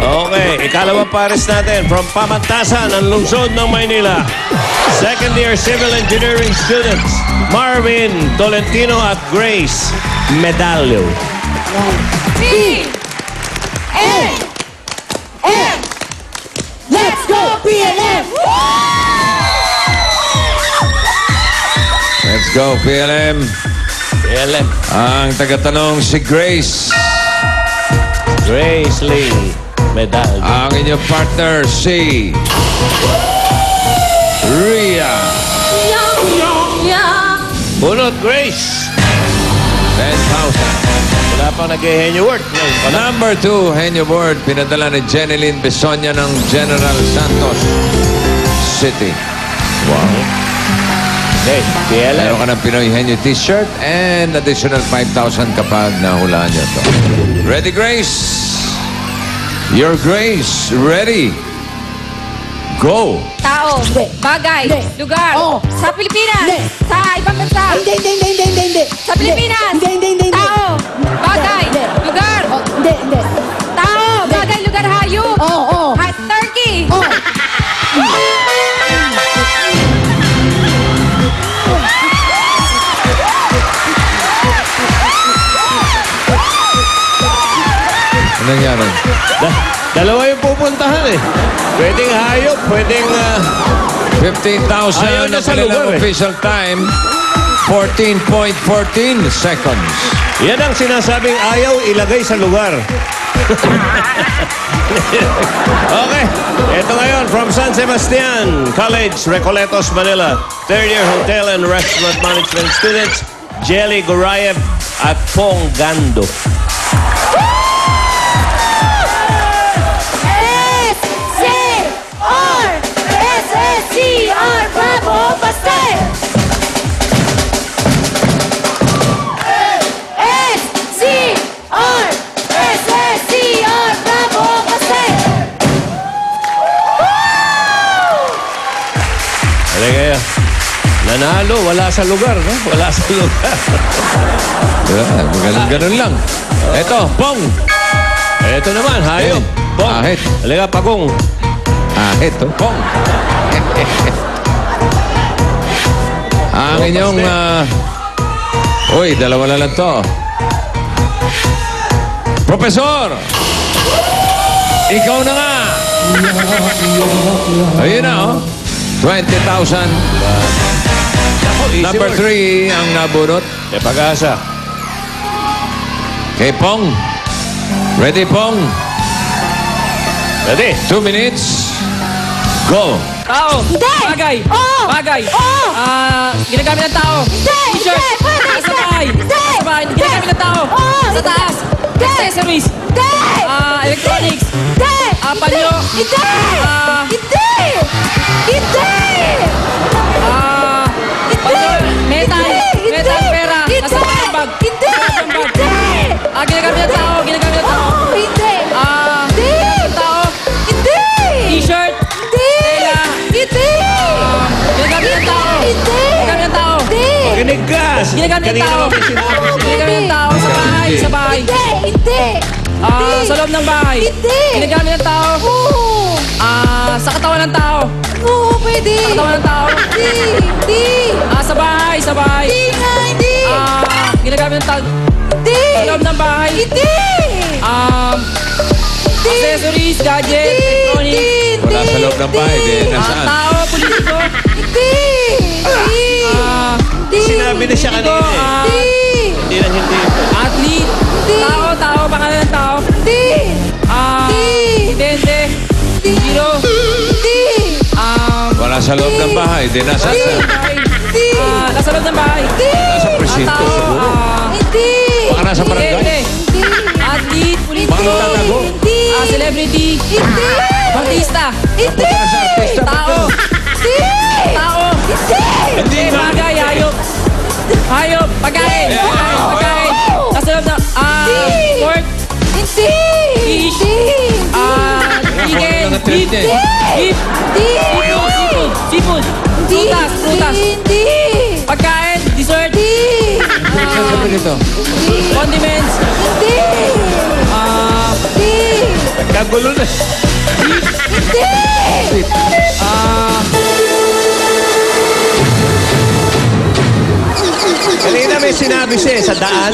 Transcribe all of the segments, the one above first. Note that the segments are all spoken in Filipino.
Okay, ikalawang pares natin from Pamantasan, ang lungsod ng Maynila. Second year civil engineering students, Marvin Tolentino at Grace Medallo. P! N! N! Let's go, PLM! Let's go, PLM. PLM. Ang tagatanong si Grace. Grace Lee Medallo. Ang inyong partner si Rhea. Bunot, Grace. 10,000. Wala pang nag-henyo word. Number 2, Henyo Board, pinadala ni Jeneline Besonia ng General Santos City. Wow. Okay, PLM. Meron ka ng Pinoy Henyo t-shirt and additional 5,000 kapag nahulaan nyo ito. Ready, Grace? Your Grace, ready? Go! Tao, bagay, lugar, sa Pilipinas, sa ibang bansa, Hindi. sa Pilipinas, Hindi. tao, bagay, lugar, Hindi. tao, bagay, lugar, hayop, Oo. turkey, Ano nangyari? Dalawa yung pupuntahan eh. Pwedeng hayop, pwedeng... 15,000 Ayaw na ang sa lugar, kanilang eh. official time. 14.14 seconds. Yan ang sinasabing ayaw ilagay sa lugar. Okay. Ito ngayon from San Sebastian College, Recoletos, Manila. Third year hotel and restaurant management students, Jelly Gorayev at Pong Gando. SSCR, Bravo, Pastel! SSCR, Bravo, Pastel! Ano kayo? Nanalo, wala sa lugar, no? Wala sa lugar. Ganun lang. Ito, Pong. Ito naman, hayop. Pong. Ahit. Halika, Pagong. Ito, Pong. Ang inyong... Uy, dalawa na lang to. Profesor! Ikaw na nga! Ayun na, oh. 20,000. Number 3 ang nabunot. May pag-asa. Kay Pong. Ready, Pong? Ready? 2 minutes. Go! Tao. Hindi. Bagay. Oo. Bagay. Oo. Ginagamit ng tao. Hindi. T-shirt. Pwede. Nasa bahay. Hindi. Nasa bahay. Ginagamit ng tao. Oo. Sa taas. Hindi. Accessories. Hindi! Electronics. Hindi! Panyo. Hindi! Hindi! Hindi! Panyo. Metal. Hindi! Metal. Pera. Nasa bag. Bag. Hindi! Hindi! Ginagamit ng tao. Ginagamit ng tao. Oh, hindi! Hindi! Tao. Hindi! T-shirt. Hindi! Tela. Hindi! Ginagamit ng tao. Hindi! Ginagamit ng tao. Hindi! Kinig ka! Ginagamit ng tao. Ginagamit ng tao. Sa bahay. Sa bahay. Hindi! Hindi! Sa loob ng bahay. Hindi! Ginagamit ng tao. Oo! Sa katawan ng tao. Oo, pwede! Sa katawan ng tao. Hindi! Hindi! Sa bahay. Sa bahay. Hindi nga! Hindi! Ginagamit ng tao. Hindi! Sa loob ng bahay. Hindi! Accessories, gadget, electronics. Wala sa loob ng bahay. Di, nasaan? Tao, politiko. Hindi! Hindi! Sinabi na siya kanina eh. Hindi! Hindi lang hindi. Athlete. Tao, pangalan ng tao. Hindi! Presidente. Hero. Hindi! Wala sa loob ng bahay. Di, nasaan? Hindi! Nasa loob ng bahay. Nasa presinto Tao, siguro. Hindi! Baka nasa barangay. Presidente. Hindi! Athlete, Baka politiko. nagtatago. Hindi! Celebrity. Hindi! Artista. Hindi! Nasa artista. Tao. Hindi! Tao. Hindi! Bagay, hayop. Hayop, pagkain. Pagkain. Nasa loob ng... Pork. Hindi! Fish. Chicken. Mga trip Beef. niya eh. Beef. Hindi! Seafood. Prutas. Hindi! Pagkain. Dessert. Hindi! Sabi nito. Condiments. Hindi! Hindi! Kagulo na. Kanina may sinabi siya sa daan.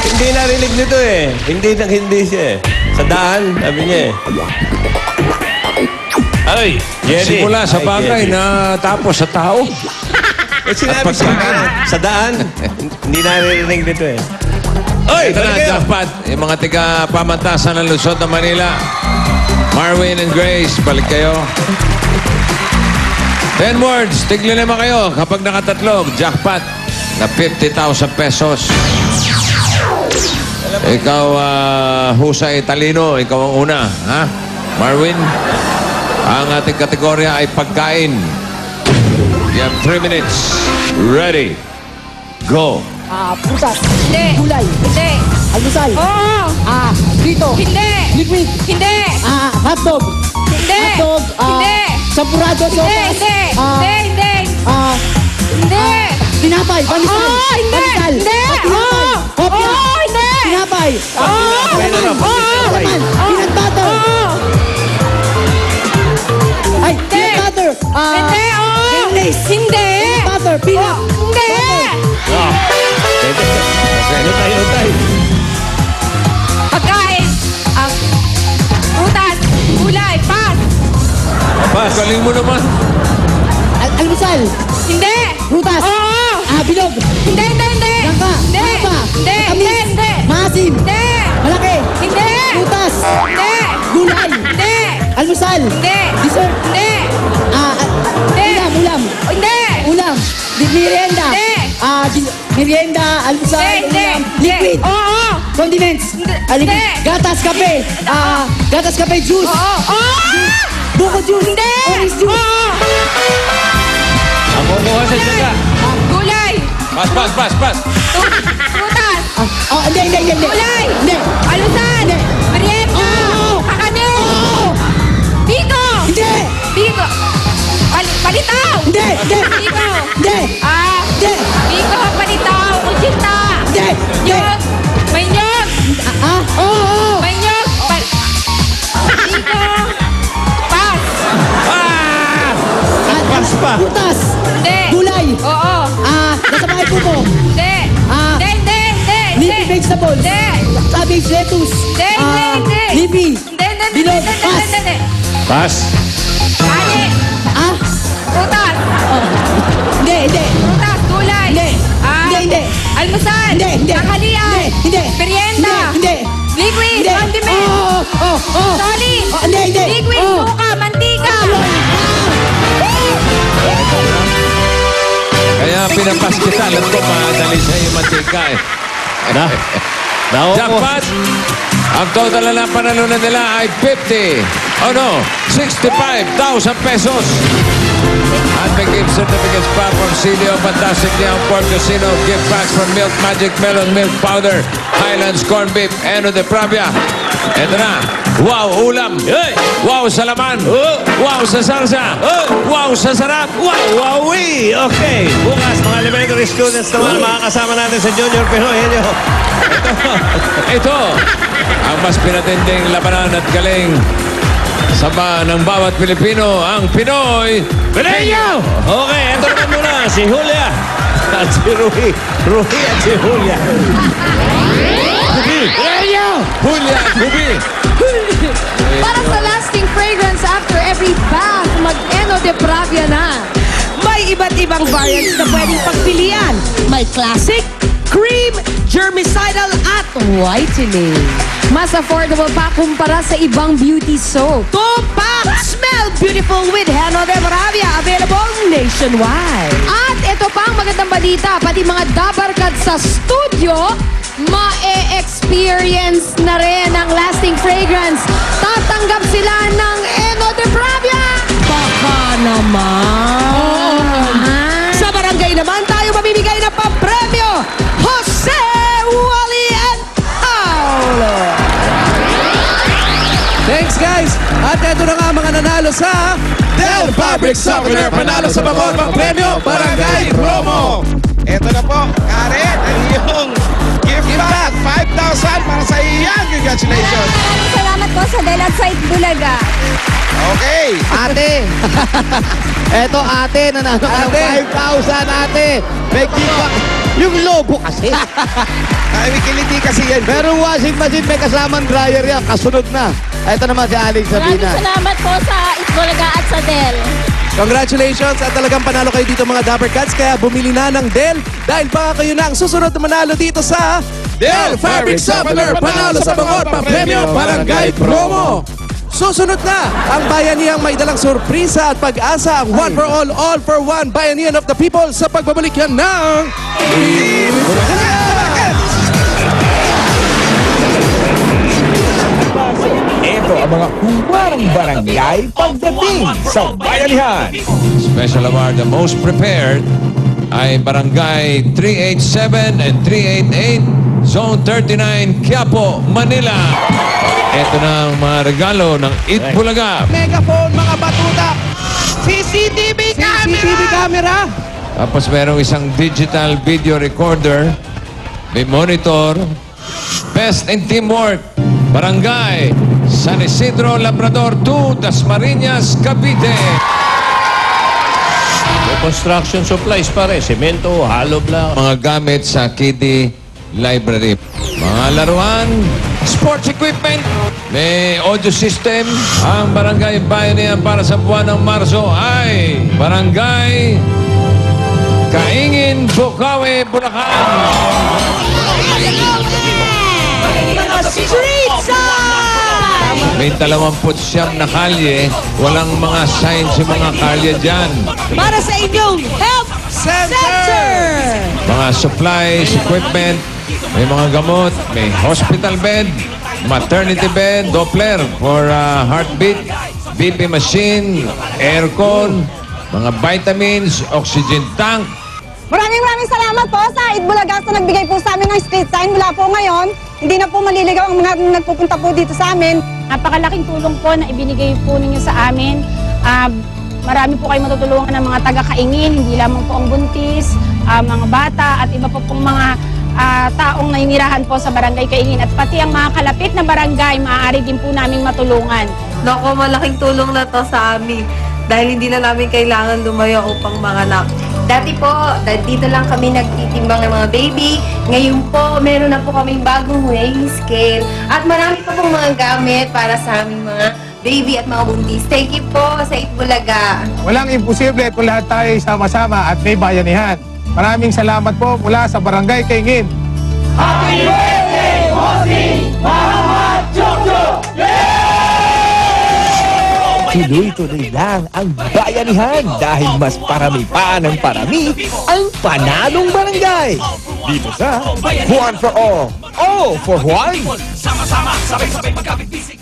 Hindi narinig nito eh. Hindi siya eh. Sa daan, sabi niya eh. Ay, Jenny. Simula sa Ay, bagay Jenny. na tapos sa tao. Eh, sinabi siya sa daan. Hindi narinig nito eh. Oy, Ito na, jackpot. Yung mga tiga-pamantasan ng Luzon ng Manila. Marwin and Grace, balik kayo. 10 words, tigli naman kayo. Kapag nakatatlog, jackpot na 50,000 pesos. Ikaw, husay talino. Ikaw ang una. Ha? Marwin, ang ating kategorya ay pagkain. You have 3 minutes. Ready. Go. Prutas. Hindi. Gulay. Hindi. Almusal. Oo. Dito. Hindi. Liquid. Hindi. Hotdog. Hindi. Hotdog. Hindi. Sampurado. Hindi. Hindi. Hindi. Hindi. Hindi. Tinapay. Panisal. Oo, hindi. Panisal. Hindi. Tinapay. Oo. Hopya. Oo, hindi. Tinapay. Alaman. Peanut butter. Ay, peanut butter. Hindi. Oo. Mayonnaise. Hindi. Peanut butter. Peanut. Hindi. Tayo. Pagkain. Prutas. Gulay. Pas. Pas. Galing mo naman. Almusal. Hindi. Prutas. Oo. Bilog. Hindi. Hindi. Hindi. Langka. Hindi. Langka. Hindi. Tamis. Hindi. Maasim. Hindi. Malaki. Hindi. Prutas. Hindi. Gulay. Hindi. Almusal. Hindi. Dessert. Hindi. Ulam. Hindi. Ulam. Merienda. Hindi. Merienda, almusal, Hindi. ulam, Hindi. liquid. Oo. Condiments. Hindi. Gatas, kape. Gatas, kape, juice. Oo. Buko juice. Hindi. Orange juice. Oo. Ang kumuha sa syaga. Gulay. Pas. Prutas. Hindi. Gulay. Hindi. Alusan. Hindi. Merienda. Oo. Kakanin. Biko. Hindi. Biko. Palitaw. Hindi. Biko. Hindi. Hindi. Biko. Palitaw. Uchita. Hindi. Nyog. May nyog. Oo. May nyog. Biko. Pas. Pas pa. Prutas. Hindi. Gulay. Oo. Nasa bahay po mo. Hindi. Hindi. Leafy vegetables. Hindi. Cabbage, lettuce. Hindi. Leafy. Hindi. Bilog. Pas. Pas. Ani. Prutas. Hindi. Prutas. Gulay. Hindi. Almusal. Hindi. Tanghalian. Hindi. Merienda. Hindi. Liquid. Hindi. Condiment. Solid. Hindi. Liquid. Suka. Mantika. Kaya pinapas kita. Alam ko, madali sa iyo mantika eh. Jackpot! Ang total na panalunan nila ay 50. Oh no, 65,000 pesos. At may gift certificates pa from CDO Fantastic Young Pork Casino. Gift packs from Milk Magic Melon Milk Powder, Highlands Corn Beef, Eno de Pravia. Ito na. Wow, ulam. Wow, sa laman. Wow, sa salsa. Wow, sa sarap. Wowie! Okay. Bukas, mga elementary students naman makakasama natin sa Junior Pinoy. Ito, ang mas pinatinding labanan at galing ng bawat Pilipino, ang Pinoy Pineño! Okay, ito naman muna, si Julia at si Ruhi. Ruhi at si Julia. Julia at Hubi. Para sa lasting fragrance after every bath, mag-Eno de Pravia na. May iba't ibang variants na pwedeng pagpilian. May classic, cream, germicidal at whitening. Mas affordable pa kumpara sa ibang beauty soap. 2 packs! Smell beautiful with Eno de Pravia. Available nationwide. At ito pa ang magandang balita. Pati mga dabarkad sa studio, ma-experience na rin ang lasting fragrance. Tatanggap sila ng Eno de Pravia. Baka naman. Sa barangay naman tayo mamimigay ng pampremyo. Jose, Wally, and Paulo. Thanks guys! At ito na nga mga nanalo sa Del Fabric Softener. Panalo sa bangod pang premyo, Barangay Promo. Ito na po, Karen, ang iyong gift Give back 5,000 para sa iyan. Congratulations. Maraming salamat po sa Del at sa Itbulaga. Okay. Ate! Eto ate, nanalo ka ng Ate. 5,000 ate! May kickback. Yung lobo kasi. Ay, may kiliti kasi yan. Pero washing machine, may kasamang dryer yan. Kasunod na. Eto naman si Alex Sabina. salamat po sa Itbulaga at sa Del. Congratulations at talagang panalo kayo dito mga Dapper Cats. Kaya bumili na ng Del dahil baka kayo na ang susunod na manalo dito sa Del Fabric Softener. Panalo sa bangot pa premyo barangay promo. Susunod na ang bayanihang may dalang surprisa at pag-asa, ang One for All for One Bayanihan of the People sa pagbabalik yan ng Ito ang mga humarang barangay pagdating sa bayanihan. Special award, the most prepared ay Barangay 387 and 388, Zone 39, Quiapo, Manila. Ito na ang mga regalo ng Itbulaga. megaphone, mga batuta, CCTV camera. Tapos merong isang digital video recorder, may monitor, best in teamwork, Barangay San Isidro Labrador 2, Dasmariñas, Cavite. May construction supplies pare. Semento, hollow block. Mga gamit sa kiddie library. Mga laruan, sports equipment, may audio system. Ang barangay bayanihan para sa buwan ng Marso ay Barangay Kaingin, Bukawi, Bulacan. Street sign! May 29 na kalye, walang mga signs yung mga kalye dyan. Para sa inyong health center! Mga supplies, equipment, may mga gamot, may hospital bed, maternity bed, Doppler for heartbeat, BP machine, aircon, mga vitamins, oxygen tank. Maraming salamat po sa Itbulaga na nagbigay po sa amin ng street sign. Mula po ngayon, hindi na po maliligaw ang mga nagpupunta po dito sa amin. Napakalaking tulong po na ibinigay po ninyo sa amin. Marami po kayo matutulungan ng mga taga-kaingin, hindi lamang po ang buntis, mga bata at iba po pong mga taong naninirahan po sa barangay Kaingin. At pati ang mga kalapit na barangay, maaari din po naming matulungan. Naku, malaking tulong na to sa amin dahil hindi na namin kailangan lumayo upang manganak. Dati po, dito lang kami nagtitimbang ng mga baby. Ngayon po, meron na po kaming bagong weighing scale. At marami pa pong mga gamit para sa aming mga baby at mga buntis. Thank you po sa Itbulaga. Walang imposible kung lahat tayo sama-sama at may bayanihan. Maraming salamat po mula sa Barangay Kaingin. Happy birthday, Bossing! Mahamat Chokchok! Tuloy-tuloy lang ang bayanihan dahil mas parami pa ng parami ang panalong barangay. Dito sa One for All for One. Sama-sama, sabay-sabay magkabit-bisig.